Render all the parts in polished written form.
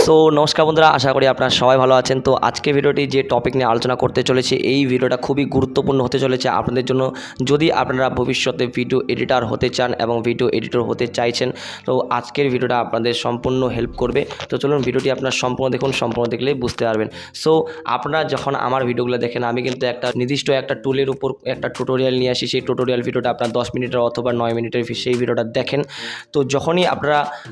So নমস্কার বন্ধুরা, আশা করি আপনারা সবাই ভালো আছেন। তো আজকে ভিডিওটি যে টপিক নিয়ে আলোচনা করতে চলেছি, এই ভিডিওটা খুবই গুরুত্বপূর্ণ হতে চলেছে আপনাদের জন্য। যদি আপনারা ভবিষ্যতে ভিডিও এডিটর হতে চান এবং ভিডিও এডিটর হতে চাইছেন, তো আজকের ভিডিওটা আপনাদের সম্পূর্ণ হেল্প করবে। তো চলুন ভিডিওটি আপনারা সম্পূর্ণ দেখুন, সম্পূর্ণ দেখলেই বুঝতে পারবেন। সো আপনারা যখন আমার ভিডিওগুলো দেখেন, আমি কিন্তু একটা নির্দিষ্ট একটা টুলের উপর একটা টিউটোরিয়াল নিয়ে আসি। সেই টিউটোরিয়াল ভিডিওটা আপনার 10 মিনিটের অথবা 9 মিনিটের সেই ভিডিওটা দেখেন। তো যখনই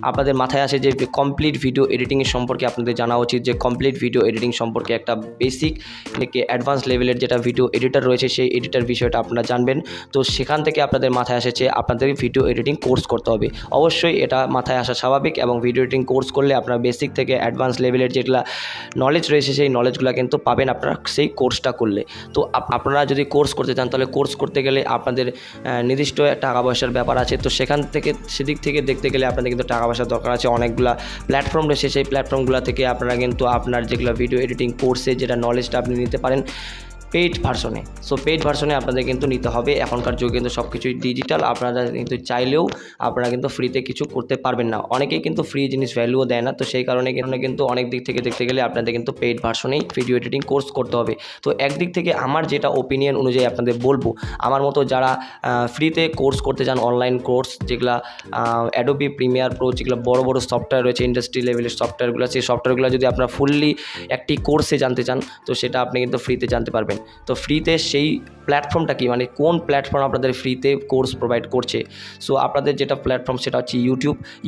আপনাদের মাথায় আসে যে কমপ্লিট ভিডিও এডিটিংয়ের সম্পর্কে আপনাদের জানা উচিত, যে কমপ্লিট ভিডিও এডিটিং সম্পর্কে একটা বেসিক থেকে অ্যাডভান্স লেভেলের যেটা ভিডিও এডিটর রয়েছে, সেই এডিটর বিষয়টা আপনারা জানবেন। তো সেখান থেকে আপনাদের মাথায় আসে আপনাদের ভিডিও এডিটিং কোর্স করতে হবে। অবশ্যই এটা মাথায় আসা স্বাভাবিক, এবং ভিডিও এডিটিং কোর্স করলে আপনার বেসিক থেকে অ্যাডভান্স লেভেলের যেগুলো নলেজ রয়েছে, সেই নলেজগুলো কিন্তু পাবেন আপনারা সেই কোর্সটা করলে। তো আপনারা যদি কোর্স করতে চান, তাহলে কোর্স করতে গেলে আপনাদের নির্দিষ্ট টাকা পয়সার ব্যাপার আছে। তো সেদিক থেকে দেখতে গেলে আপনাদের কিন্তু টাকা পয়সার দরকার আছে। অনেকগুলা প্ল্যাটফর্ম রয়েছে, সেই প্ল্যাটফর্মগুলো থেকে আপনারা কিন্তু আপনার যেগুলো ভিডিও এডিটিং কোর্সে যেটা নলেজটা আপনি নিতে পারেন পেইড ভার্সনে। সো পেইড ভার্সনে আপনাদের কিন্তু নিতে হবে। এখনকার যুগে কিন্তু সব কিছুই ডিজিটাল, আপনারা কিন্তু চাইলেও আপনারা কিন্তু ফ্রিতে কিছু করতে পারবেন না। অনেকেই কিন্তু ফ্রি জিনিস ভ্যালুও দেয় না। তো সেই কারণে কিন্তু অনেক দিক থেকে দেখতে গেলে আপনাদের কিন্তু পেইড ভার্সনেই ভিডিও এডিটিং কোর্স করতে হবে। তো একদিক থেকে আমার যেটা ওপিনিয়ন অনুযায়ী আপনাদের বলবো, আমার মতো যারা ফ্রিতে কোর্স করতে চান, অনলাইন কোর্স যেগুলো অ্যাডোবি প্রিমিয়ার প্রো, যেগুলো বড় বড় সফটওয়্যার রয়েছে, ইন্ডাস্ট্রি লেভেলের সফটওয়্যারগুলো, সেই সফটওয়্যারগুলো যদি আপনারা ফুললি একটি কোর্সে জানতে চান, তো সেটা আপনি কিন্তু ফ্রিতে জানতে পারবেন। তো ফ্রিতে সেই প্ল্যাটফর্মটা কি, মানে কোন প্ল্যাটফর্ম আপনাদের ফ্রিতে কোর্স প্রোভাইড করছে। সো আপনাদের যেটা প্ল্যাটফর্ম সেটা হচ্ছে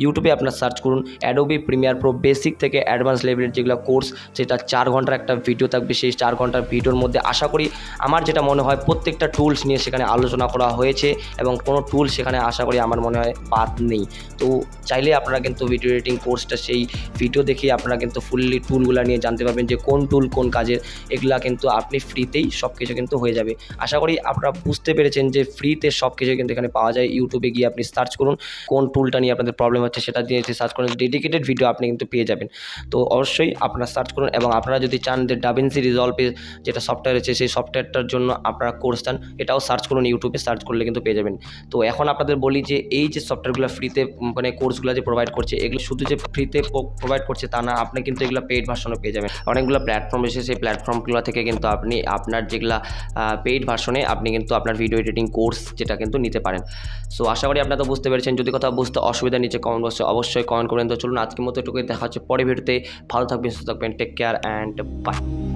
ইউটিউবে আপনার সার্চ করুন অ্যাডোবি প্রিমিয়ার প্রো বেসিক থেকে অ্যাডভান্স লেভেলের যেগুলো কোর্স, যেটা 4 ঘন্টার একটা ভিডিও থাকবে। সেই 4 ঘন্টার ভিডিওর মধ্যে আশা করি আমার যেটা মনে হয় প্রত্যেকটা টুলস নিয়ে সেখানে আলোচনা করা হয়েছে, এবং কোনো টুল সেখানে আশা করি আমার মনে হয় বাদ নেই। তো চাইলে আপনারা কিন্তু ভিডিও এডিটিং কোর্সটা সেই ভিডিও দেখে আপনারা কিন্তু ফুললি টুলগুলো নিয়ে জানতে পারবেন, যে কোন টুল কোন কাজের। এগুলা কিন্তু আপনি ফ্রিতেই সব কিছু কিন্তু হয়ে যাবে। আশা করি আপনারা বুঝতে পেরেছেন যে ফ্রিতে সব কিছু কিন্তু এখানে পাওয়া যায়। ইউটিউবে গিয়ে আপনি সার্চ করুন কোন টুলটা নিয়ে আপনাদের প্রবলেম হচ্ছে, সেটা দিয়ে সার্চ করুন, ডেডিকেটেড ভিডিও আপনি কিন্তু পেয়ে যাবেন। তো অবশ্যই আপনারা সার্চ করুন, এবং আপনারা যদি চান যে ডাভিনসি রিজলভে যেটা সফটওয়্যার আছে, সেই সফটওয়্যারটার জন্য আপনারা কোর্স চান, এটাও সার্চ করুন, ইউটিউবে সার্চ করলে কিন্তু পেয়ে যাবেন। তো এখন আপনাদের বলি যে এই যে সফটওয়্যারগুলো ফ্রিতে মানে কোর্সগুলো যে প্রোভাইড করছে, এগুলো শুধু যে ফ্রিতে প্রোভাইড করছে তা না, আপনি কিন্তু এগুলো পেইড ভার্সনও পেয়ে যাবেন। অনেকগুলো প্ল্যাটফর্ম এসে সেই প্ল্যাটফর্মগুলো থেকে কিন্তু আপনি আপনার যেগুলা পেইড ভার্সনে আপনি কিন্তু আপনার ভিডিও এডিটিং কোর্স যেটা কিন্তু নিতে পারেন। সো আশা করি আপনারা তো বুঝতে পেরেছেন। যদি কথা বুঝতে অসুবিধা নিচে কমেন্ট বক্সে অবশ্যই কমেন্ট করেন। তো চলুন আজকের মতো এটুকুই, দেখা হচ্ছে পরে ভিডিওতে। ভালো থাকবেন, সুস্থ থাকবেন, টেক কেয়ার অ্যান্ড বাই।